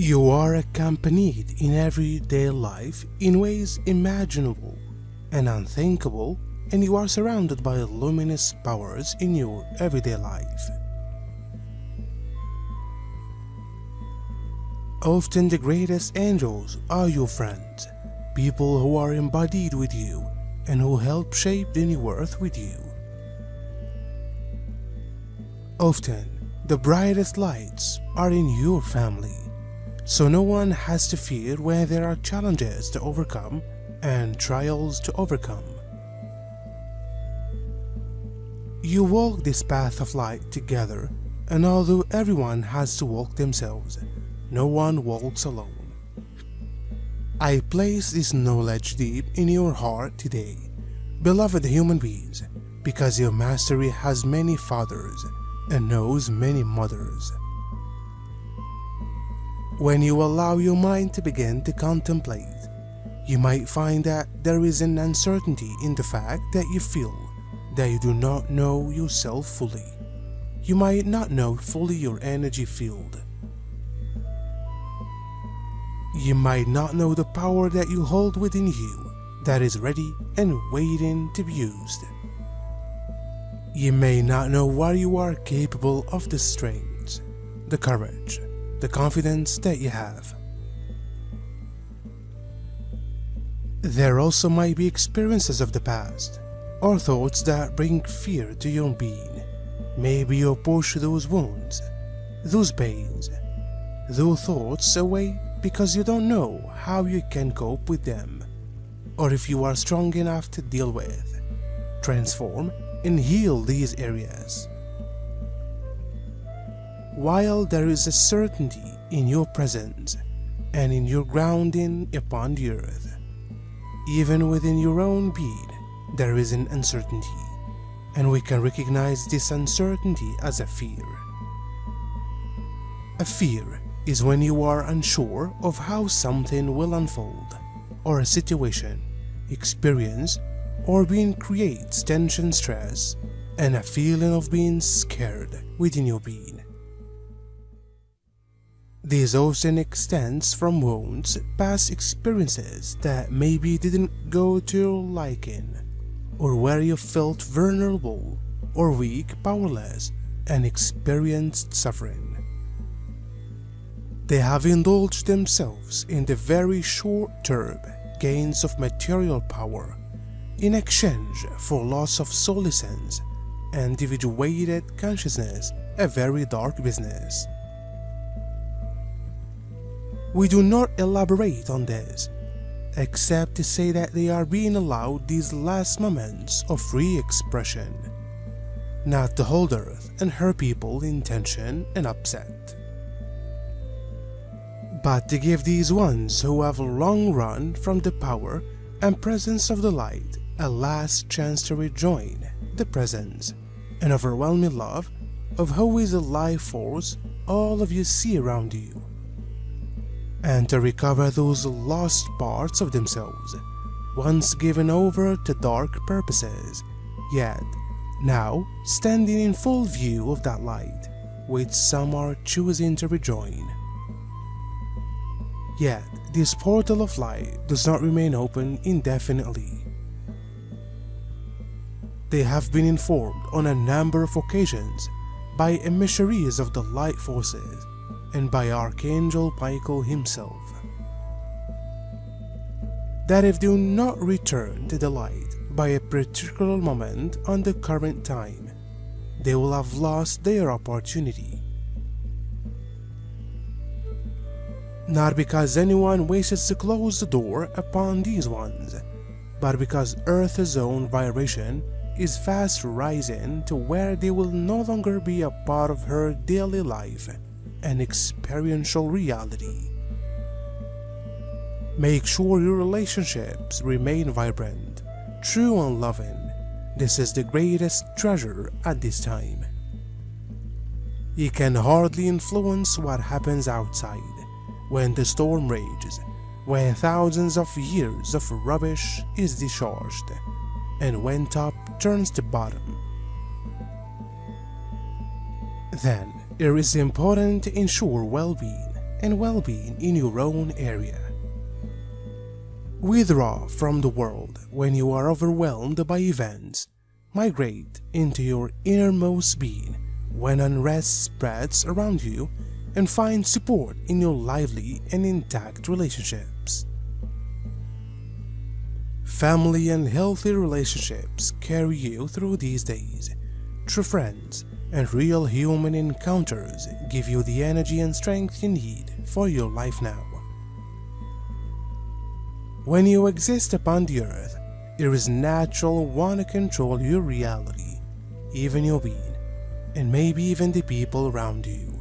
You are accompanied in everyday life in ways imaginable and unthinkable, and you are surrounded by luminous powers in your everyday life. Often the greatest angels are your friends, people who are embodied with you and who help shape the new earth with you. Often, the brightest lights are in your family, so no one has to fear when there are challenges to overcome and trials to overcome. You walk this path of light together, and although everyone has to walk themselves, no one walks alone. I place this knowledge deep in your heart today, beloved human beings, because your mastery has many fathers and knows many mothers. When you allow your mind to begin to contemplate, you might find that there is an uncertainty in the fact that you feel that you do not know yourself fully. You might not know fully your energy field. You might not know the power that you hold within you that is ready and waiting to be used. You may not know what you are capable of, the strength, the courage, the confidence that you have. There also might be experiences of the past, or thoughts that bring fear to your being. Maybe you push those wounds, those pains, those thoughts away because you don't know how you can cope with them, or if you are strong enough to deal with, transform, and heal these areas. While there is a certainty in your presence and in your grounding upon the earth, even within your own being there is an uncertainty, and we can recognize this uncertainty as a fear. A fear is when you are unsure of how something will unfold, or a situation, experience, or being creates tension, stress, and a feeling of being scared within your being. This often extends from wounds, past experiences that maybe didn't go to your liking, or where you felt vulnerable or weak, powerless, and experienced suffering. They have indulged themselves in the very short-term gains of material power in exchange for loss of soul essence and individuated consciousness, a very dark business. We do not elaborate on this, except to say that they are being allowed these last moments of free expression, not to hold Earth and her people in tension and upset, but to give these ones who have long run from the power and presence of the light a last chance to rejoin the presence and overwhelming love of who is the life force all of you see around you, and to recover those lost parts of themselves once given over to dark purposes, yet now standing in full view of that light, which some are choosing to rejoin. Yet this portal of light does not remain open indefinitely. They have been informed on a number of occasions by emissaries of the light forces and by Archangel Michael himself, that if they do not return to the light by a particular moment on the current time, they will have lost their opportunity. Not because anyone wishes to close the door upon these ones, but because Earth's own vibration is fast rising to where they will no longer be a part of her daily life and experiential reality. Make sure your relationships remain vibrant, true and loving. This is the greatest treasure at this time. You can hardly influence what happens outside when the storm rages, when thousands of years of rubbish is discharged, and when top turns to bottom. Then it is important to ensure well-being and well-being in your own area. Withdraw from the world when you are overwhelmed by events. Migrate into your innermost being when unrest spreads around you, and find support in your lively and intact relationships. Family and healthy relationships carry you through these days. True friends and real human encounters give you the energy and strength you need for your life now. When you exist upon the earth, it is natural to want to control your reality, even your being, and maybe even the people around you.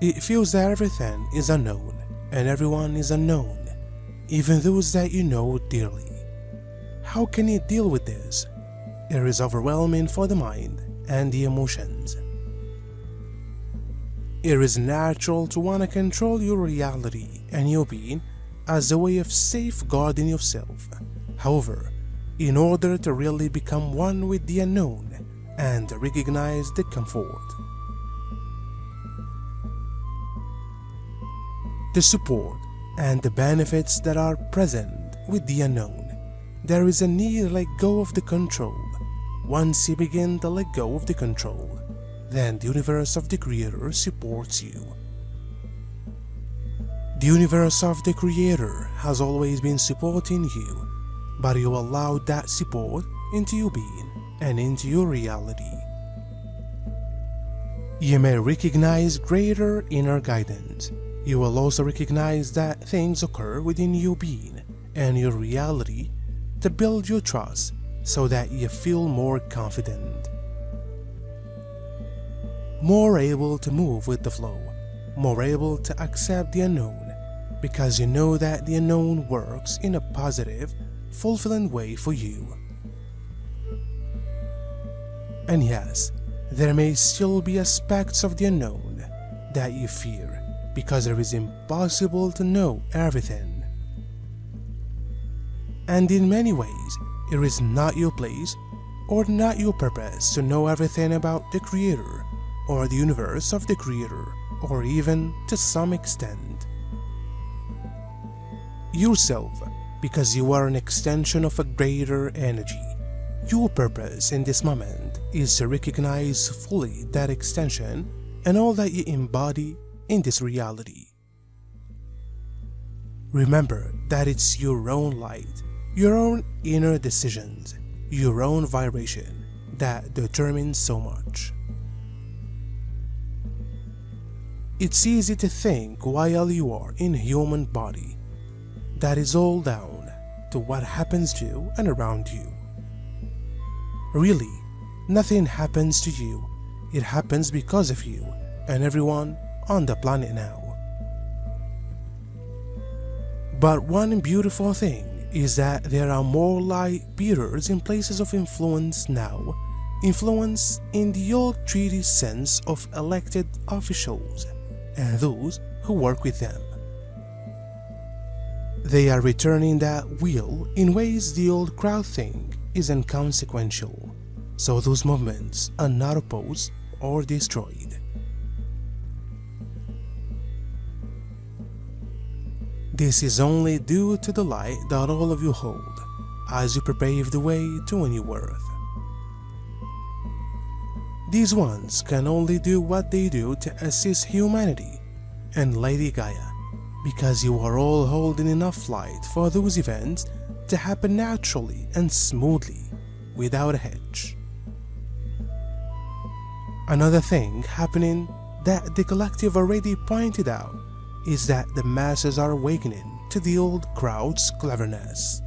It feels that everything is unknown and everyone is unknown, even those that you know dearly. How can you deal with this? It is overwhelming for the mind and the emotions. It is natural to want to control your reality and your being as a way of safeguarding yourself. However, in order to really become one with the unknown and recognize the comfort, the support, and the benefits that are present with the unknown, there is a need to let go of the control. Once you begin to let go of the control, then the universe of the Creator supports you. The universe of the Creator has always been supporting you, but you allow that support into your being and into your reality. You may recognize greater inner guidance. You will also recognize that things occur within your being and your reality to build your trust so that you feel more confident, more able to move with the flow, more able to accept the unknown, because you know that the unknown works in a positive, fulfilling way for you. And yes, there may still be aspects of the unknown that you fear, because it is impossible to know everything. And in many ways, it is not your place or not your purpose to know everything about the Creator or the universe of the Creator, or even to some extent yourself, because you are an extension of a greater energy. Your purpose in this moment is to recognize fully that extension and all that you embody in this reality. Remember that it's your own light, your own inner decisions, your own vibration that determines so much. It's easy to think while you are in a human body that is all down to what happens to and around you. Really, nothing happens to you. It happens because of you and everyone on the planet now. But one beautiful thing is that there are more light bearers in places of influence now, influence in the old treaty sense of elected officials and those who work with them. They are returning that wheel in ways the old crowd think is inconsequential, so those movements are not opposed or destroyed. This is only due to the light that all of you hold as you pave the way to a new earth. These ones can only do what they do to assist humanity and Lady Gaia, because you are all holding enough light for those events to happen naturally and smoothly without a hitch. Another thing happening that the collective already pointed out is that the masses are awakening to the old crowd's cleverness.